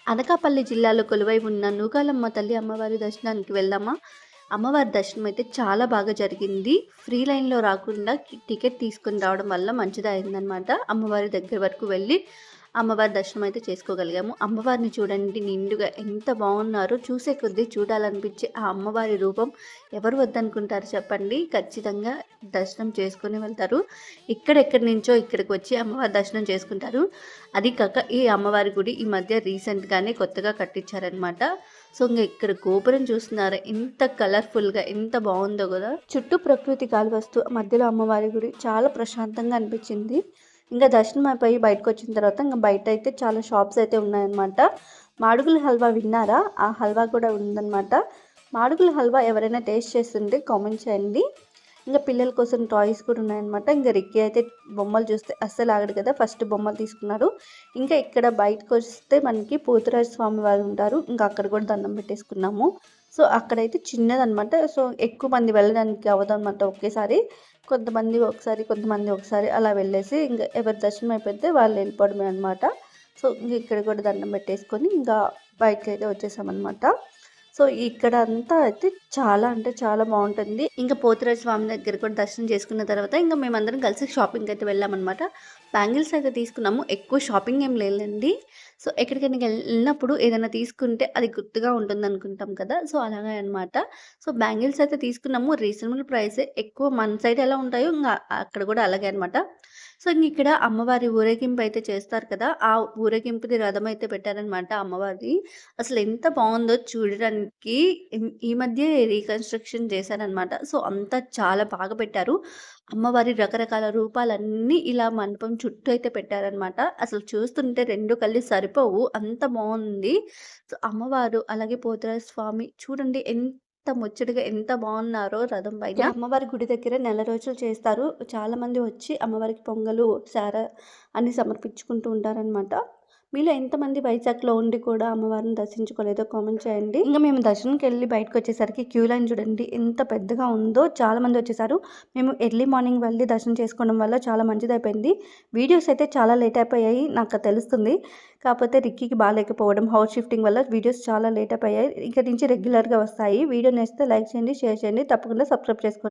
అనకాపల్లి జిల్లాలో కొలువై ఉన్న నూకాలమ్మ తల్లి అమ్మవారి దర్శనానికి వెళ్దామా? అమ్మవారి దర్శనం అయితే చాలా బాగా జరిగింది. ఫ్రీ లైన్‌లో రాకుండా టికెట్ తీసుకొని రావడం వల్ల మంచిదయిందనమాట. అమ్మవారి దగ్గర వరకు వెళ్ళి అమ్మవారి దర్శనం అయితే చేసుకోగలిగాము. అమ్మవారిని చూడండి నిండుగా ఎంత బాగున్నారో, చూసే కొద్దీ చూడాలనిపించే ఆ అమ్మవారి రూపం ఎవరు వద్దనుకుంటారు చెప్పండి. ఖచ్చితంగా దర్శనం చేసుకొని వెళ్తారు. ఎక్కడెక్కడి నుంచో ఇక్కడికి వచ్చి అమ్మవారి దర్శనం చేసుకుంటారు. అది కాక ఈ అమ్మవారి గుడి ఈ మధ్య రీసెంట్‌గానే కొత్తగా కట్టించారనమాట. సో, ఇక్కడ గోపురం చూస్తున్నారా ఎంత కలర్‌ఫుల్‌గా ఎంత బావుందో గదా! చుట్టూ ప్రకృతి గాలివస్తూ మధ్యలో అమ్మవారి గుడి చాలా ప్రశాంతంగా అనిపించింది. ఇంకా దర్శనం అయిపోయి బయటకొచ్చిన తర్వాత బయటైతే చాలా షాప్స్ అయితే ఉన్నాయన్నమాట. మాడుగుల హల్వా విన్నారా? ఆ హల్వా కూడా ఉందన్నమాట. మాడుగుల హల్వా ఎవరైనా టేస్ట్ చేస్తుంటే కామెంట్ చేయండి. ఇంకా పిల్లల కోసం టాయ్స్ కూడా ఉన్నాయన్నమాట. ఇంకా రిక్కీ అయితే బొమ్మలు చూస్తే అస్సలు ఆగడు కదా! ఫస్ట్ బొమ్మలు తీసుకున్నారు. ఇంకా ఇక్కడ బయటకొస్తే మనకి పోతురాజు స్వామి వారు ఉంటారు. ఇంకా అక్కడ కూడా దండం పెట్టేసుకున్నాము. సో, అక్కడైతే చిన్నదనమాట. సో, ఎక్కువ మంది వెళ్ళడానికి అవ్వదనమాట ఒకేసారి. కొంతమంది ఒకసారి, కొంతమంది ఒకసారి అలా వెళ్ళేసి ఇంక ఎవరి దర్శనం అయిపోతే వాళ్ళు వెళ్ళిపోవడమే అనమాట. సో, ఇంక ఇక్కడ కూడా దండం పెట్టేసుకొని ఇంకా బయటకైతే వచ్చేసామన్నమాట. సో, ఇక్కడ అంతా అయితే చాలా అంటే చాలా బావుంటుంది. ఇంకా పోతురాజు స్వామి దగ్గర కూడా దర్శనం చేసుకున్న తర్వాత ఇంక మేమందరం కలిసి షాపింగ్‌కైతే వెళ్ళామన్నమాట. బ్యాంగిల్స్ అయితే తీసుకున్నాము. ఎక్కువ షాపింగ్ ఏం లేదండి. సో, ఎక్కడికైనా వెళ్ళినప్పుడు ఏదైనా తీసుకుంటే అది గుర్తుగా ఉంటుందనుకుంటాం కదా! సో, అలాగే అనమాట. సో, బ్యాంగిల్స్ అయితే తీసుకున్నాము. రీజనబుల్ ప్రైసే. ఎక్కువ మన సైడ్ ఎలా ఉంటాయో అక్కడ కూడా అలాగే అనమాట. సో, ఇక్కడ అమ్మవారి ఊరేగింపు అయితే చేస్తారు కదా! ఆ ఊరేగింపుది రథం అయితే పెట్టారనమాట అమ్మవారిది. అసలు ఎంత బావుందో చూడడానికి. ఈ మధ్యే రీకన్‌స్ట్రక్షన్ చేశారనమాట. సో, అంతా చాలా బాగా పెట్టారు. అమ్మవారి రకరకాల రూపాలన్నీ ఇలా మండపం చుట్టూ అయితే పెట్టారనమాట. అసలు చూస్తుంటే 2 కళ్ళు సరిపోవు. అంత బావుంది. సో, అమ్మవారు అలాగే పోతురాజు స్వామి చూడండి ఎంత ముచ్చటగా ఎంత బావున్నారో రథం పైన. ఇక్కడ అమ్మవారి గుడి దగ్గర నెల రోజులు చేస్తారు. చాలామంది వచ్చి అమ్మవారికి పొంగలు, సార అన్నీ సమర్పించుకుంటూ ఉంటారనమాట. మీలో ఎంతమంది వైజాగ్‌లో ఉండి కూడా అమ్మవారిని దర్శించుకోలేదో కామెంట్ చేయండి. ఇంక మేము దర్శనంకెళ్ళి బయటకొచ్చేసరికి క్యూ లైన్ చూడండి ఎంత పెద్దగా ఉందో. చాలామంది వచ్చేసారు. మేము ఎర్లీ మార్నింగ్ వెళ్ళి దర్శనం చేసుకోవడం వల్ల చాలా మంచిదయిపోయింది. వీడియోస్ అయితే చాలా లేట్ అయిపోయాయి నాకు తెలుస్తుంది. కాకపోతే రిక్కీకి బాలేకపోవడం, హౌస్ షిఫ్టింగ్ వల్ల వీడియోస్ చాలా లేట్ అయిపోయాయి. ఇక్కడి నుంచి రెగ్యులర్‌గా వస్తాయి. వీడియో నచ్చితే లైక్ చేయండి, షేర్ చేయండి. తప్పకుండా సబ్స్క్రైబ్ చేసుకోండి.